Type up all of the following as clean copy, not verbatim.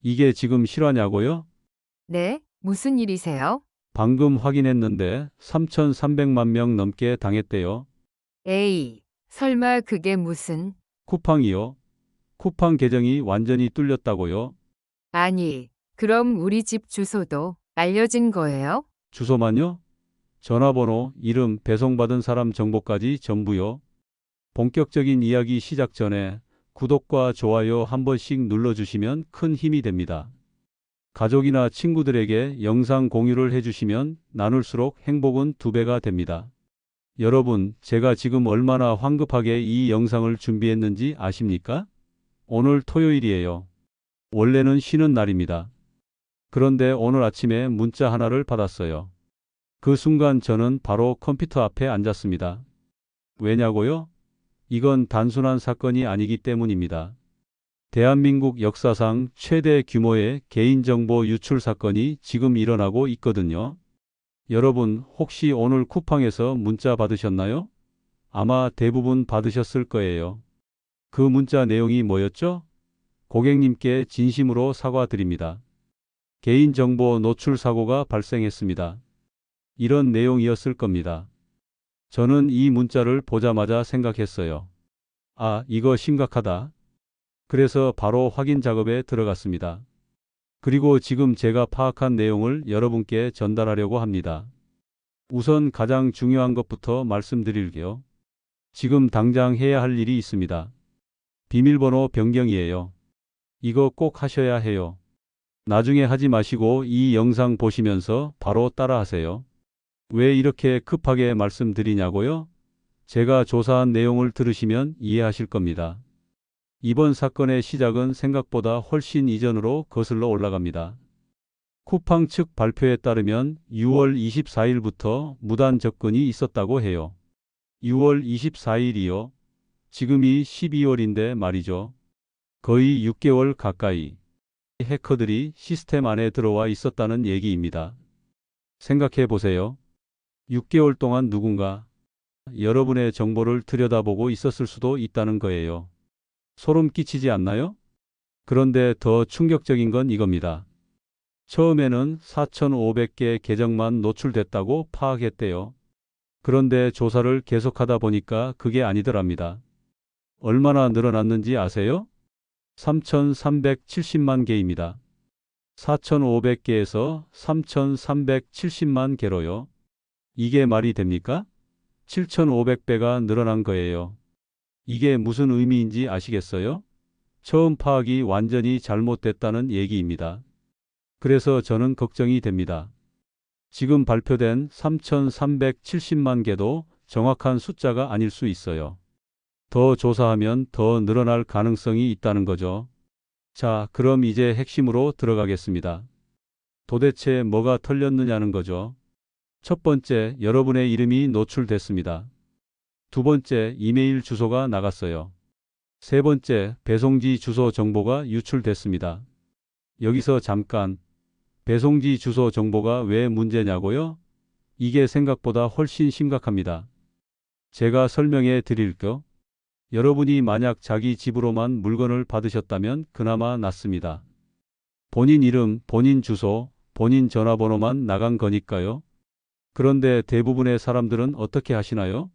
이게 지금 실화냐고요? 네, 무슨 일이세요? 방금 확인했는데 3,300만 명 넘게 당했대요. 에이, 설마 그게 무슨... 쿠팡이요. 쿠팡 계정이 완전히 뚫렸다고요? 아니, 그럼 우리 집 주소도 알려진 거예요? 주소만요? 전화번호, 이름, 배송받은 사람 정보까지 전부요. 본격적인 이야기 시작 전에 구독과 좋아요 한 번씩 눌러주시면 큰 힘이 됩니다. 가족이나 친구들에게 영상 공유를 해주시면 나눌수록 행복은 2배가 됩니다. 여러분, 제가 지금 얼마나 황급하게 이 영상을 준비했는지 아십니까? 오늘 토요일이에요. 원래는 쉬는 날입니다. 그런데 오늘 아침에 문자 하나를 받았어요. 그 순간 저는 바로 컴퓨터 앞에 앉았습니다. 왜냐고요? 이건 단순한 사건이 아니기 때문입니다. 대한민국 역사상 최대 규모의 개인정보 유출 사건이 지금 일어나고 있거든요. 여러분, 혹시 오늘 쿠팡에서 문자 받으셨나요? 아마 대부분 받으셨을 거예요. 그 문자 내용이 뭐였죠? 고객님께 진심으로 사과드립니다. 개인정보 노출 사고가 발생했습니다. 이런 내용이었을 겁니다. 저는 이 문자를 보자마자 생각했어요. 아, 이거 심각하다. 그래서 바로 확인 작업에 들어갔습니다. 그리고 지금 제가 파악한 내용을 여러분께 전달하려고 합니다. 우선 가장 중요한 것부터 말씀드릴게요. 지금 당장 해야 할 일이 있습니다. 비밀번호 변경이에요. 이거 꼭 하셔야 해요. 나중에 하지 마시고 이 영상 보시면서 바로 따라하세요. 왜 이렇게 급하게 말씀드리냐고요? 제가 조사한 내용을 들으시면 이해하실 겁니다. 이번 사건의 시작은 생각보다 훨씬 이전으로 거슬러 올라갑니다. 쿠팡 측 발표에 따르면 6월 24일부터 무단 접근이 있었다고 해요. 6월 24일이요? 지금이 12월인데 말이죠. 거의 6개월 가까이 해커들이 시스템 안에 들어와 있었다는 얘기입니다. 생각해 보세요. 6개월 동안 누군가 여러분의 정보를 들여다보고 있었을 수도 있다는 거예요. 소름 끼치지 않나요? 그런데 더 충격적인 건 이겁니다. 처음에는 4,500개 계정만 노출됐다고 파악했대요. 그런데 조사를 계속하다 보니까 그게 아니더랍니다. 얼마나 늘어났는지 아세요? 3,370만 개입니다. 4,500개에서 3,370만 개로요. 이게 말이 됩니까? 7,500배가 늘어난 거예요. 이게 무슨 의미인지 아시겠어요? 처음 파악이 완전히 잘못됐다는 얘기입니다. 그래서 저는 걱정이 됩니다. 지금 발표된 3,370만 개도 정확한 숫자가 아닐 수 있어요. 더 조사하면 더 늘어날 가능성이 있다는 거죠. 자, 그럼 이제 핵심으로 들어가겠습니다. 도대체 뭐가 털렸느냐는 거죠. 첫 번째, 여러분의 이름이 노출됐습니다. 두 번째, 이메일 주소가 나갔어요. 세 번째, 배송지 주소 정보가 유출됐습니다. 여기서 잠깐, 배송지 주소 정보가 왜 문제냐고요? 이게 생각보다 훨씬 심각합니다. 제가 설명해 드릴게요. 여러분이 만약 자기 집으로만 물건을 받으셨다면 그나마 낫습니다. 본인 이름, 본인 주소, 본인 전화번호만 나간 거니까요. 그런데 대부분의 사람들은 어떻게 하시나요?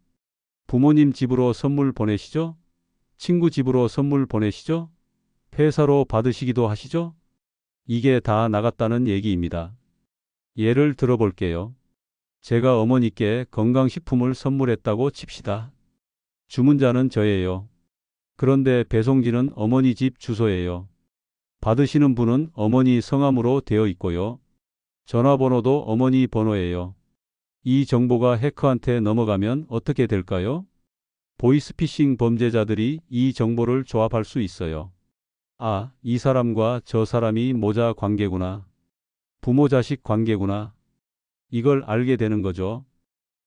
부모님 집으로 선물 보내시죠? 친구 집으로 선물 보내시죠? 회사로 받으시기도 하시죠? 이게 다 나갔다는 얘기입니다. 예를 들어 볼게요. 제가 어머니께 건강식품을 선물했다고 칩시다. 주문자는 저예요. 그런데 배송지는 어머니 집 주소예요. 받으시는 분은 어머니 성함으로 되어 있고요. 전화번호도 어머니 번호예요. 이 정보가 해커한테 넘어가면 어떻게 될까요? 보이스피싱 범죄자들이 이 정보를 조합할 수 있어요. 아, 이 사람과 저 사람이 모자 관계구나. 부모 자식 관계구나. 이걸 알게 되는 거죠.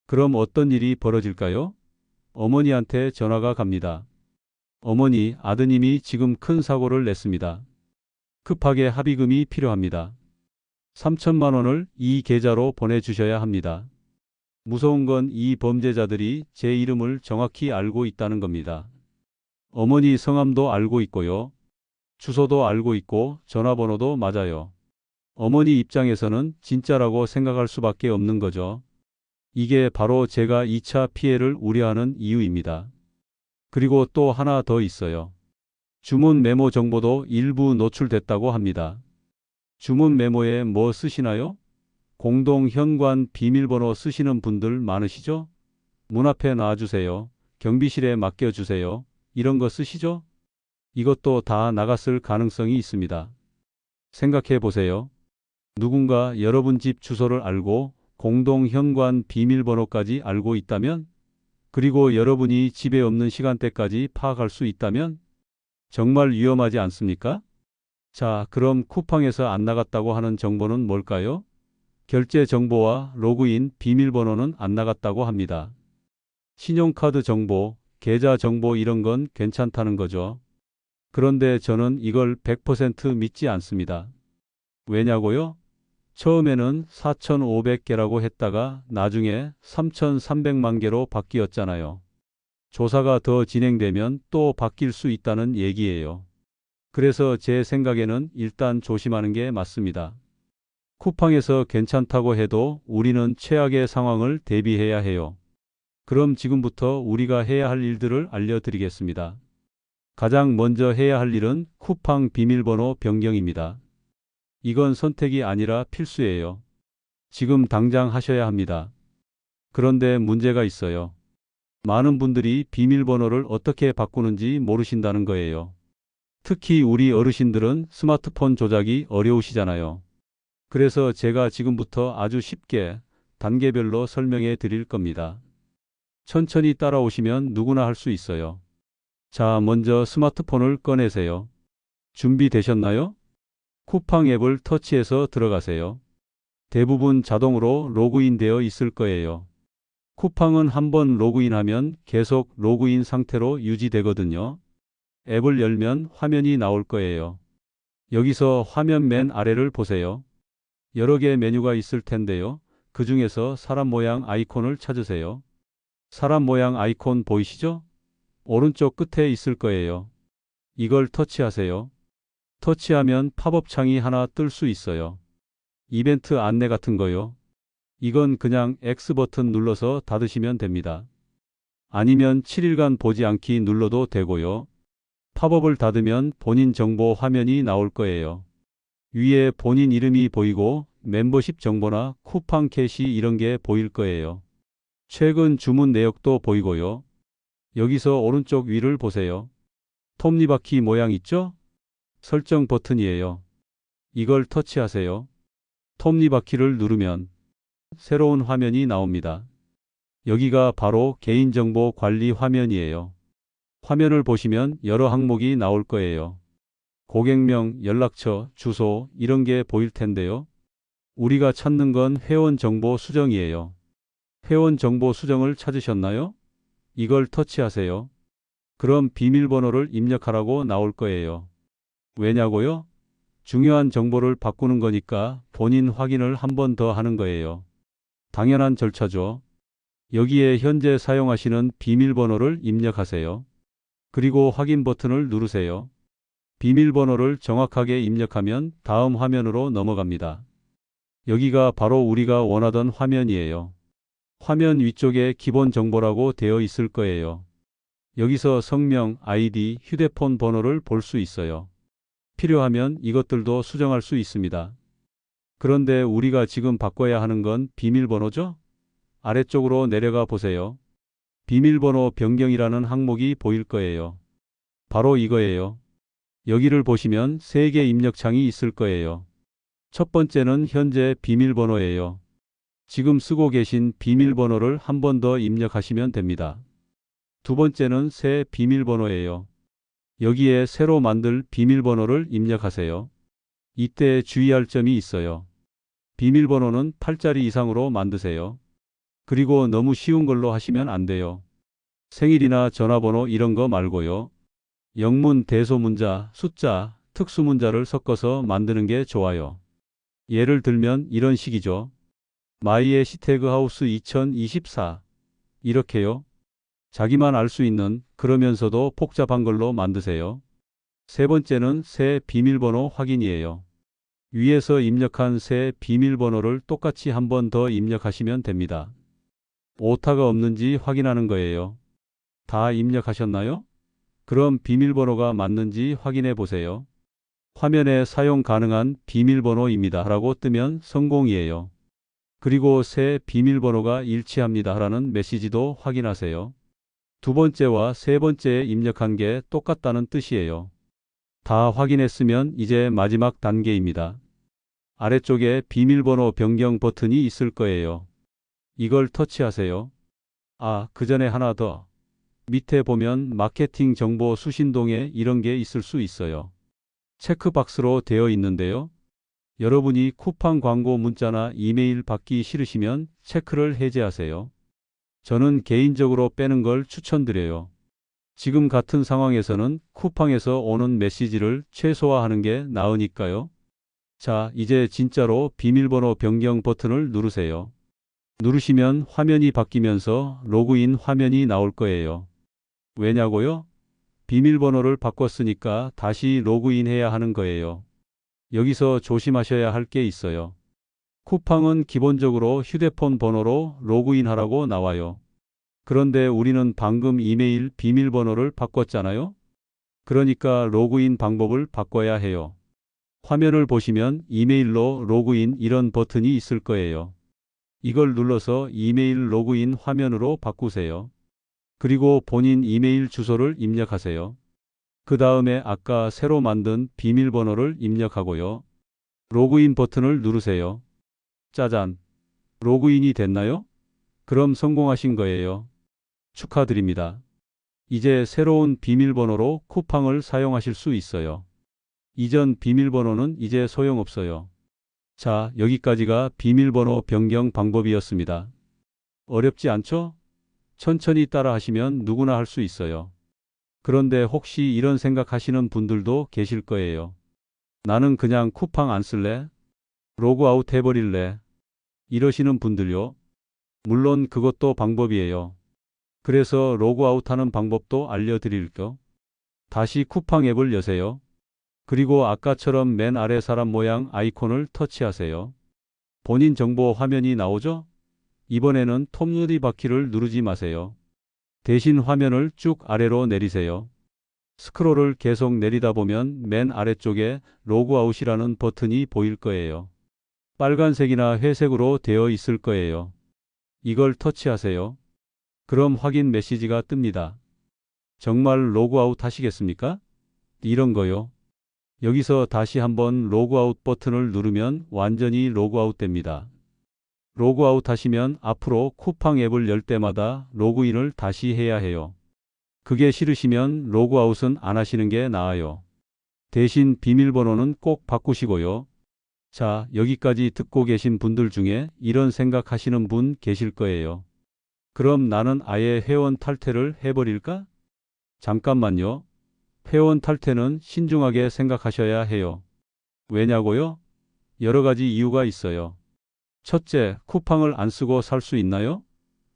그럼 어떤 일이 벌어질까요? 어머니한테 전화가 갑니다. 어머니, 아드님이 지금 큰 사고를 냈습니다. 급하게 합의금이 필요합니다. 3천만 원을 이 계좌로 보내주셔야 합니다. 무서운 건 이 범죄자들이 제 이름을 정확히 알고 있다는 겁니다. 어머니 성함도 알고 있고요. 주소도 알고 있고 전화번호도 맞아요. 어머니 입장에서는 진짜라고 생각할 수밖에 없는 거죠. 이게 바로 제가 2차 피해를 우려하는 이유입니다. 그리고 또 하나 더 있어요. 주문 메모 정보도 일부 노출됐다고 합니다. 주문 메모에 뭐 쓰시나요? 공동 현관 비밀번호 쓰시는 분들 많으시죠? 문 앞에 놔주세요. 경비실에 맡겨주세요. 이런 거 쓰시죠? 이것도 다 나갔을 가능성이 있습니다. 생각해 보세요. 누군가 여러분 집 주소를 알고 공동 현관 비밀번호까지 알고 있다면, 그리고 여러분이 집에 없는 시간대까지 파악할 수 있다면 정말 위험하지 않습니까? 자, 그럼 쿠팡에서 안 나갔다고 하는 정보는 뭘까요? 결제 정보와 로그인 비밀번호는 안 나갔다고 합니다. 신용카드 정보, 계좌 정보 이런 건 괜찮다는 거죠. 그런데 저는 이걸 100% 믿지 않습니다. 왜냐고요? 처음에는 4,500개라고 했다가 나중에 3,300만 개로 바뀌었잖아요. 조사가 더 진행되면 또 바뀔 수 있다는 얘기예요. 그래서 제 생각에는 일단 조심하는 게 맞습니다. 쿠팡에서 괜찮다고 해도 우리는 최악의 상황을 대비해야 해요. 그럼 지금부터 우리가 해야 할 일들을 알려드리겠습니다. 가장 먼저 해야 할 일은 쿠팡 비밀번호 변경입니다. 이건 선택이 아니라 필수예요. 지금 당장 하셔야 합니다. 그런데 문제가 있어요. 많은 분들이 비밀번호를 어떻게 바꾸는지 모르신다는 거예요. 특히 우리 어르신들은 스마트폰 조작이 어려우시잖아요. 그래서 제가 지금부터 아주 쉽게 단계별로 설명해 드릴 겁니다. 천천히 따라오시면 누구나 할 수 있어요. 자, 먼저 스마트폰을 꺼내세요. 준비되셨나요? 쿠팡 앱을 터치해서 들어가세요. 대부분 자동으로 로그인 되어 있을 거예요. 쿠팡은 한번 로그인하면 계속 로그인 상태로 유지되거든요. 앱을 열면 화면이 나올 거예요. 여기서 화면 맨 아래를 보세요. 여러 개 메뉴가 있을 텐데요. 그 중에서 사람 모양 아이콘을 찾으세요. 사람 모양 아이콘 보이시죠? 오른쪽 끝에 있을 거예요. 이걸 터치하세요. 터치하면 팝업 창이 하나 뜰 수 있어요. 이벤트 안내 같은 거요. 이건 그냥 X 버튼 눌러서 닫으시면 됩니다. 아니면 7일간 보지 않기 눌러도 되고요. 팝업을 닫으면 본인 정보 화면이 나올 거예요. 위에 본인 이름이 보이고 멤버십 정보나 쿠팡 캐시 이런 게 보일 거예요. 최근 주문 내역도 보이고요. 여기서 오른쪽 위를 보세요. 톱니바퀴 모양 있죠? 설정 버튼이에요. 이걸 터치하세요. 톱니바퀴를 누르면 새로운 화면이 나옵니다. 여기가 바로 개인정보 관리 화면이에요. 화면을 보시면 여러 항목이 나올 거예요. 고객명, 연락처, 주소 이런 게 보일 텐데요. 우리가 찾는 건 회원 정보 수정이에요. 회원 정보 수정을 찾으셨나요? 이걸 터치하세요. 그럼 비밀번호를 입력하라고 나올 거예요. 왜냐고요? 중요한 정보를 바꾸는 거니까 본인 확인을 한 번 더 하는 거예요. 당연한 절차죠. 여기에 현재 사용하시는 비밀번호를 입력하세요. 그리고 확인 버튼을 누르세요. 비밀번호를 정확하게 입력하면 다음 화면으로 넘어갑니다. 여기가 바로 우리가 원하던 화면이에요. 화면 위쪽에 기본 정보라고 되어 있을 거예요. 여기서 성명, 아이디, 휴대폰 번호를 볼 수 있어요. 필요하면 이것들도 수정할 수 있습니다. 그런데 우리가 지금 바꿔야 하는 건 비밀번호죠? 아래쪽으로 내려가 보세요. 비밀번호 변경이라는 항목이 보일 거예요. 바로 이거예요. 여기를 보시면 3개 입력창이 있을 거예요. 첫 번째는 현재 비밀번호예요. 지금 쓰고 계신 비밀번호를 한 번 더 입력하시면 됩니다. 두 번째는 새 비밀번호예요. 여기에 새로 만들 비밀번호를 입력하세요. 이때 주의할 점이 있어요. 비밀번호는 8자리 이상으로 만드세요. 그리고 너무 쉬운 걸로 하시면 안 돼요. 생일이나 전화번호 이런 거 말고요. 영문, 대소문자, 숫자, 특수문자를 섞어서 만드는 게 좋아요. 예를 들면 이런 식이죠. 마이의 시태그 하우스 2024 이렇게요. 자기만 알 수 있는 그러면서도 복잡한 걸로 만드세요. 세 번째는 새 비밀번호 확인이에요. 위에서 입력한 새 비밀번호를 똑같이 한 번 더 입력하시면 됩니다. 오타가 없는지 확인하는 거예요. 다 입력하셨나요? 그럼 비밀번호가 맞는지 확인해 보세요. 화면에 사용 가능한 비밀번호입니다 라고 뜨면 성공이에요. 그리고 새 비밀번호가 일치합니다 라는 메시지도 확인하세요. 두 번째와 세 번째에 입력한 게 똑같다는 뜻이에요. 다 확인했으면 이제 마지막 단계입니다. 아래쪽에 비밀번호 변경 버튼이 있을 거예요. 이걸 터치하세요. 그 전에 하나 더. 밑에 보면 마케팅 정보 수신동에 이런 게 있을 수 있어요. 체크박스로 되어 있는데요. 여러분이 쿠팡 광고 문자나 이메일 받기 싫으시면 체크를 해제하세요. 저는 개인적으로 빼는 걸 추천드려요. 지금 같은 상황에서는 쿠팡에서 오는 메시지를 최소화하는 게 나으니까요. 자, 이제 진짜로 비밀번호 변경 버튼을 누르세요. 누르시면 화면이 바뀌면서 로그인 화면이 나올 거예요. 왜냐고요? 비밀번호를 바꿨으니까 다시 로그인해야 하는 거예요. 여기서 조심하셔야 할 게 있어요. 쿠팡은 기본적으로 휴대폰 번호로 로그인하라고 나와요. 그런데 우리는 방금 이메일 비밀번호를 바꿨잖아요? 그러니까 로그인 방법을 바꿔야 해요. 화면을 보시면 이메일로 로그인 이런 버튼이 있을 거예요. 이걸 눌러서 이메일 로그인 화면으로 바꾸세요. 그리고 본인 이메일 주소를 입력하세요. 그 다음에 아까 새로 만든 비밀번호를 입력하고요. 로그인 버튼을 누르세요. 짜잔! 로그인이 됐나요? 그럼 성공하신 거예요. 축하드립니다. 이제 새로운 비밀번호로 쿠팡을 사용하실 수 있어요. 이전 비밀번호는 이제 소용없어요. 자, 여기까지가 비밀번호 변경 방법이었습니다. 어렵지 않죠? 천천히 따라 하시면 누구나 할 수 있어요. 그런데 혹시 이런 생각하시는 분들도 계실 거예요. 나는 그냥 쿠팡 안 쓸래? 로그아웃 해버릴래? 이러시는 분들요. 물론 그것도 방법이에요. 그래서 로그아웃하는 방법도 알려드릴게요. 다시 쿠팡 앱을 여세요. 그리고 아까처럼 맨 아래 사람 모양 아이콘을 터치하세요. 본인 정보 화면이 나오죠? 이번에는 톱 누리바퀴를 누르지 마세요. 대신 화면을 쭉 아래로 내리세요. 스크롤을 계속 내리다 보면 맨 아래쪽에 로그아웃이라는 버튼이 보일 거예요. 빨간색이나 회색으로 되어 있을 거예요. 이걸 터치하세요. 그럼 확인 메시지가 뜹니다. 정말 로그아웃 하시겠습니까? 이런 거요. 여기서 다시 한번 로그아웃 버튼을 누르면 완전히 로그아웃 됩니다. 로그아웃 하시면 앞으로 쿠팡 앱을 열 때마다 로그인을 다시 해야 해요. 그게 싫으시면 로그아웃은 안 하시는 게 나아요. 대신 비밀번호는 꼭 바꾸시고요. 자, 여기까지 듣고 계신 분들 중에 이런 생각하시는 분 계실 거예요. 그럼 나는 아예 회원 탈퇴를 해버릴까? 잠깐만요. 회원 탈퇴는 신중하게 생각하셔야 해요. 왜냐고요? 여러 가지 이유가 있어요. 첫째, 쿠팡을 안 쓰고 살 수 있나요?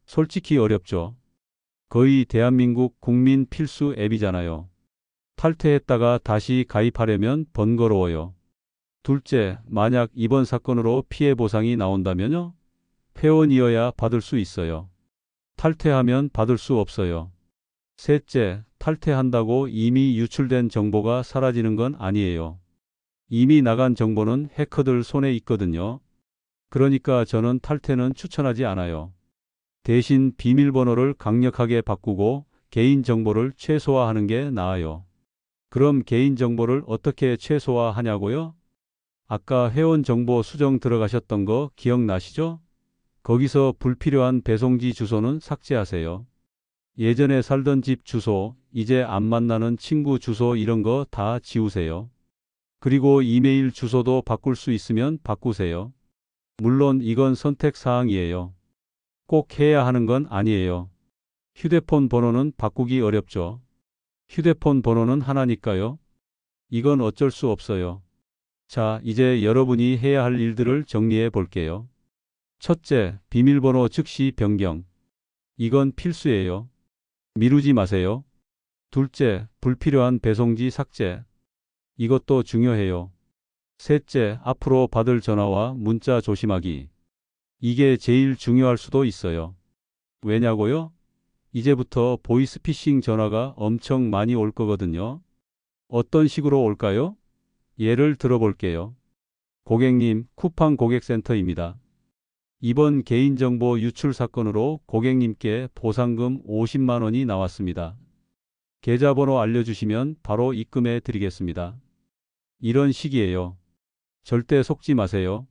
솔직히 어렵죠. 거의 대한민국 국민 필수 앱이잖아요. 탈퇴했다가 다시 가입하려면 번거로워요. 둘째, 만약 이번 사건으로 피해 보상이 나온다면요? 회원이어야 받을 수 있어요. 탈퇴하면 받을 수 없어요. 셋째, 탈퇴한다고 이미 유출된 정보가 사라지는 건 아니에요. 이미 나간 정보는 해커들 손에 있거든요. 그러니까 저는 탈퇴는 추천하지 않아요. 대신 비밀번호를 강력하게 바꾸고 개인정보를 최소화하는 게 나아요. 그럼 개인정보를 어떻게 최소화하냐고요? 아까 회원정보 수정 들어가셨던 거 기억나시죠? 거기서 불필요한 배송지 주소는 삭제하세요. 예전에 살던 집 주소, 이제 안 만나는 친구 주소 이런 거 다 지우세요. 그리고 이메일 주소도 바꿀 수 있으면 바꾸세요. 물론 이건 선택 사항이에요. 꼭 해야 하는 건 아니에요. 휴대폰 번호는 바꾸기 어렵죠. 휴대폰 번호는 하나니까요. 이건 어쩔 수 없어요. 자, 이제 여러분이 해야 할 일들을 정리해 볼게요. 첫째, 비밀번호 즉시 변경. 이건 필수예요. 미루지 마세요. 둘째, 불필요한 배송지 삭제. 이것도 중요해요. 셋째, 앞으로 받을 전화와 문자 조심하기. 이게 제일 중요할 수도 있어요. 왜냐고요? 이제부터 보이스피싱 전화가 엄청 많이 올 거거든요. 어떤 식으로 올까요? 예를 들어볼게요. 고객님, 쿠팡 고객센터입니다. 이번 개인정보 유출 사건으로 고객님께 보상금 50만 원이 나왔습니다. 계좌번호 알려주시면 바로 입금해 드리겠습니다. 이런 식이에요. 절대 속지 마세요.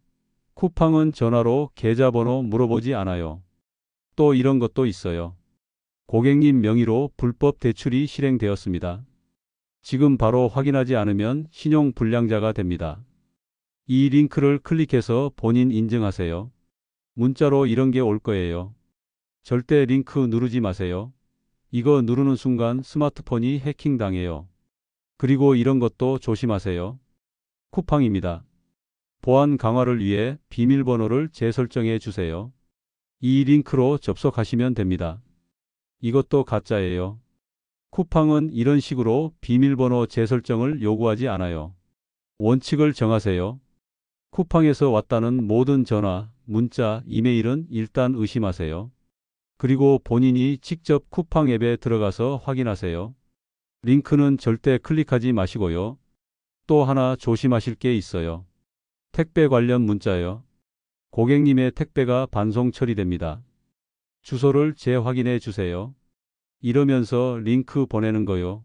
쿠팡은 전화로 계좌번호 물어보지 않아요. 또 이런 것도 있어요. 고객님 명의로 불법 대출이 실행되었습니다. 지금 바로 확인하지 않으면 신용불량자가 됩니다. 이 링크를 클릭해서 본인 인증하세요. 문자로 이런 게 올 거예요. 절대 링크 누르지 마세요. 이거 누르는 순간 스마트폰이 해킹당해요. 그리고 이런 것도 조심하세요. 쿠팡입니다. 보안 강화를 위해 비밀번호를 재설정해 주세요. 이 링크로 접속하시면 됩니다. 이것도 가짜예요. 쿠팡은 이런 식으로 비밀번호 재설정을 요구하지 않아요. 원칙을 정하세요. 쿠팡에서 왔다는 모든 전화, 문자, 이메일은 일단 의심하세요. 그리고 본인이 직접 쿠팡 앱에 들어가서 확인하세요. 링크는 절대 클릭하지 마시고요. 또 하나 조심하실 게 있어요. 택배 관련 문자요. 고객님의 택배가 반송 처리됩니다. 주소를 재확인해 주세요. 이러면서 링크 보내는 거요.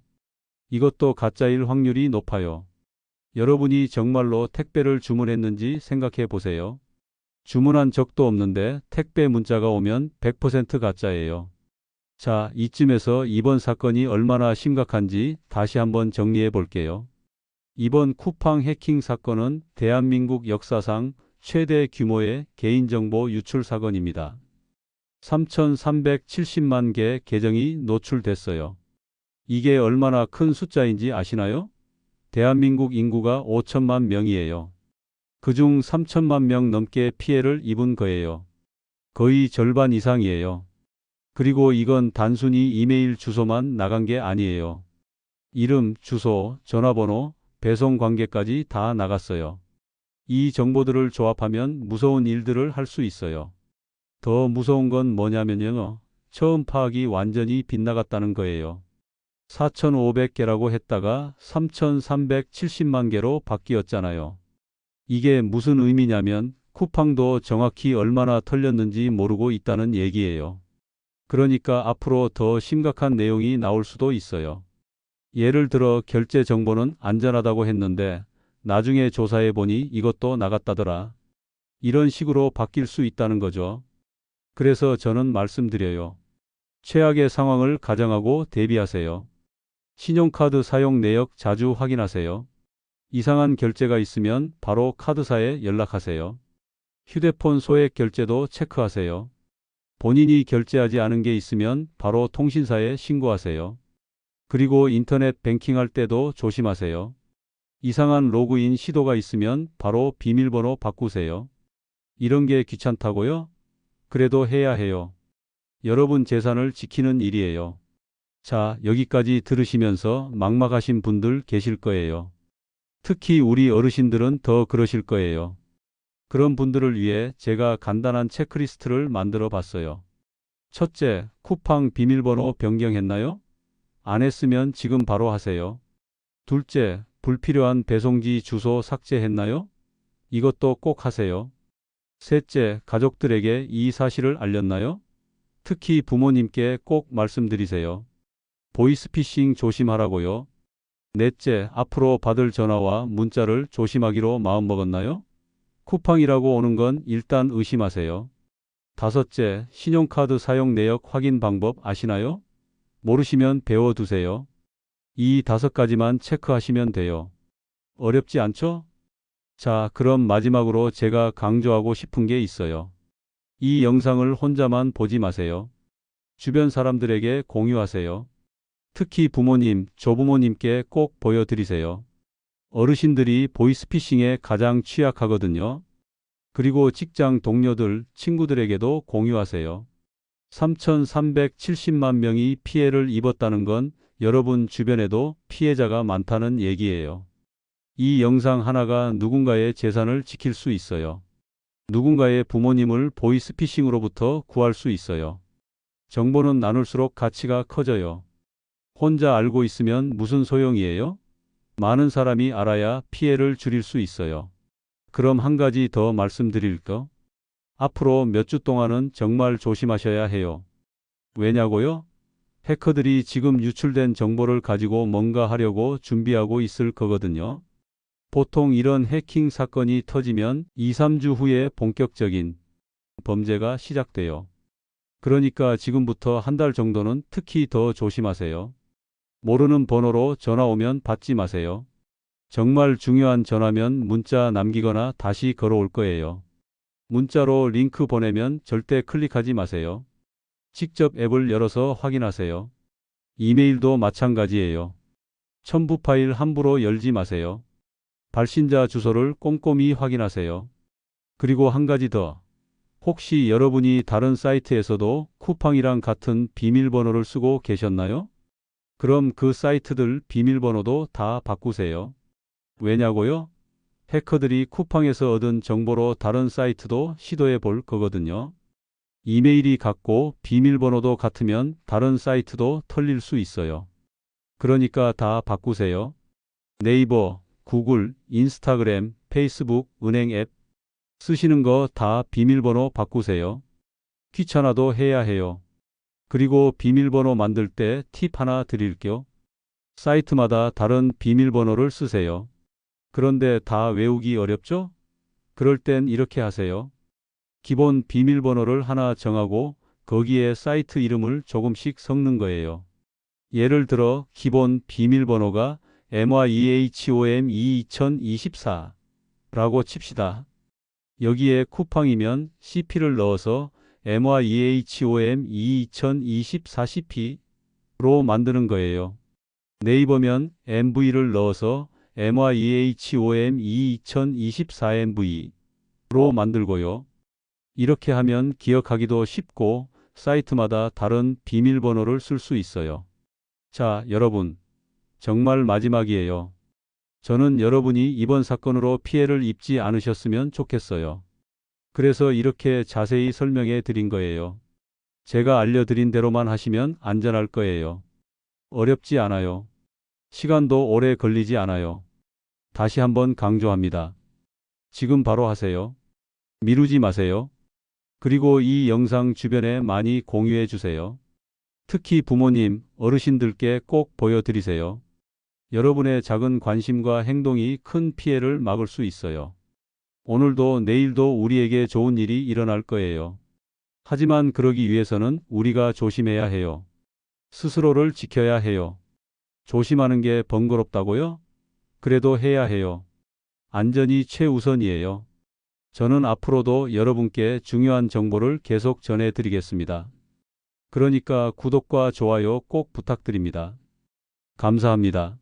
이것도 가짜일 확률이 높아요. 여러분이 정말로 택배를 주문했는지 생각해 보세요. 주문한 적도 없는데 택배 문자가 오면 100% 가짜예요. 자, 이쯤에서 이번 사건이 얼마나 심각한지 다시 한번 정리해 볼게요. 이번 쿠팡 해킹 사건은 대한민국 역사상 최대 규모의 개인정보 유출 사건입니다. 3,370만 개 계정이 노출됐어요. 이게 얼마나 큰 숫자인지 아시나요? 대한민국 인구가 5천만 명이에요. 그중 3천만 명 넘게 피해를 입은 거예요. 거의 절반 이상이에요. 그리고 이건 단순히 이메일 주소만 나간 게 아니에요. 이름, 주소, 전화번호, 배송 관계까지 다 나갔어요. 이 정보들을 조합하면 무서운 일들을 할 수 있어요. 더 무서운 건 뭐냐면요. 처음 파악이 완전히 빗나갔다는 거예요. 4,500개라고 했다가 3,370만 개로 바뀌었잖아요. 이게 무슨 의미냐면 쿠팡도 정확히 얼마나 털렸는지 모르고 있다는 얘기예요. 그러니까 앞으로 더 심각한 내용이 나올 수도 있어요. 예를 들어 결제 정보는 안전하다고 했는데 나중에 조사해 보니 이것도 나갔다더라. 이런 식으로 바뀔 수 있다는 거죠. 그래서 저는 말씀드려요. 최악의 상황을 가정하고 대비하세요. 신용카드 사용 내역 자주 확인하세요. 이상한 결제가 있으면 바로 카드사에 연락하세요. 휴대폰 소액 결제도 체크하세요. 본인이 결제하지 않은 게 있으면 바로 통신사에 신고하세요. 그리고 인터넷 뱅킹할 때도 조심하세요. 이상한 로그인 시도가 있으면 바로 비밀번호 바꾸세요. 이런 게 귀찮다고요? 그래도 해야 해요. 여러분 재산을 지키는 일이에요. 자, 여기까지 들으시면서 막막하신 분들 계실 거예요. 특히 우리 어르신들은 더 그러실 거예요. 그런 분들을 위해 제가 간단한 체크리스트를 만들어 봤어요. 첫째, 쿠팡 비밀번호 변경했나요? 안 했으면 지금 바로 하세요. 둘째, 불필요한 배송지 주소 삭제했나요? 이것도 꼭 하세요. 셋째, 가족들에게 이 사실을 알렸나요? 특히 부모님께 꼭 말씀드리세요. 보이스피싱 조심하라고요. 넷째, 앞으로 받을 전화와 문자를 조심하기로 마음먹었나요? 쿠팡이라고 오는 건 일단 의심하세요. 다섯째, 신용카드 사용 내역 확인 방법 아시나요? 모르시면 배워두세요. 이 5가지만 체크하시면 돼요. 어렵지 않죠? 자, 그럼 마지막으로 제가 강조하고 싶은 게 있어요. 이 영상을 혼자만 보지 마세요. 주변 사람들에게 공유하세요. 특히 부모님, 조부모님께 꼭 보여드리세요. 어르신들이 보이스피싱에 가장 취약하거든요. 그리고 직장 동료들, 친구들에게도 공유하세요. 3,370만 명이 피해를 입었다는 건 여러분 주변에도 피해자가 많다는 얘기예요. 이 영상 하나가 누군가의 재산을 지킬 수 있어요. 누군가의 부모님을 보이스피싱으로부터 구할 수 있어요. 정보는 나눌수록 가치가 커져요. 혼자 알고 있으면 무슨 소용이에요? 많은 사람이 알아야 피해를 줄일 수 있어요. 그럼 한 가지 더 말씀드릴까? 앞으로 몇 주 동안은 정말 조심하셔야 해요. 왜냐고요? 해커들이 지금 유출된 정보를 가지고 뭔가 하려고 준비하고 있을 거거든요. 보통 이런 해킹 사건이 터지면 2, 3주 후에 본격적인 범죄가 시작돼요. 그러니까 지금부터 한 달 정도는 특히 더 조심하세요. 모르는 번호로 전화 오면 받지 마세요. 정말 중요한 전화면 문자 남기거나 다시 걸어올 거예요. 문자로 링크 보내면 절대 클릭하지 마세요. 직접 앱을 열어서 확인하세요. 이메일도 마찬가지예요. 첨부 파일 함부로 열지 마세요. 발신자 주소를 꼼꼼히 확인하세요. 그리고 한 가지 더. 혹시 여러분이 다른 사이트에서도 쿠팡이랑 같은 비밀번호를 쓰고 계셨나요? 그럼 그 사이트들 비밀번호도 다 바꾸세요. 왜냐고요? 해커들이 쿠팡에서 얻은 정보로 다른 사이트도 시도해 볼 거거든요. 이메일이 같고 비밀번호도 같으면 다른 사이트도 털릴 수 있어요. 그러니까 다 바꾸세요. 네이버, 구글, 인스타그램, 페이스북, 은행 앱 쓰시는 거 다 비밀번호 바꾸세요. 귀찮아도 해야 해요. 그리고 비밀번호 만들 때 팁 하나 드릴게요. 사이트마다 다른 비밀번호를 쓰세요. 그런데 다 외우기 어렵죠? 그럴 땐 이렇게 하세요. 기본 비밀번호를 하나 정하고 거기에 사이트 이름을 조금씩 섞는 거예요. 예를 들어 기본 비밀번호가 myehome2024라고 칩시다. 여기에 쿠팡이면 CP를 넣어서 myehome2024cp로 만드는 거예요. 네이버면 MV를 넣어서 myehome2024mv로 만들고요. 이렇게 하면 기억하기도 쉽고 사이트마다 다른 비밀번호를 쓸 수 있어요. 자, 여러분. 정말 마지막이에요. 저는 여러분이 이번 사건으로 피해를 입지 않으셨으면 좋겠어요. 그래서 이렇게 자세히 설명해 드린 거예요. 제가 알려드린 대로만 하시면 안전할 거예요. 어렵지 않아요. 시간도 오래 걸리지 않아요. 다시 한번 강조합니다. 지금 바로 하세요. 미루지 마세요. 그리고 이 영상 주변에 많이 공유해 주세요. 특히 부모님, 어르신들께 꼭 보여드리세요. 여러분의 작은 관심과 행동이 큰 피해를 막을 수 있어요. 오늘도 내일도 우리에게 좋은 일이 일어날 거예요. 하지만 그러기 위해서는 우리가 조심해야 해요. 스스로를 지켜야 해요. 조심하는 게 번거롭다고요? 그래도 해야 해요. 안전이 최우선이에요. 저는 앞으로도 여러분께 중요한 정보를 계속 전해드리겠습니다. 그러니까 구독과 좋아요 꼭 부탁드립니다. 감사합니다.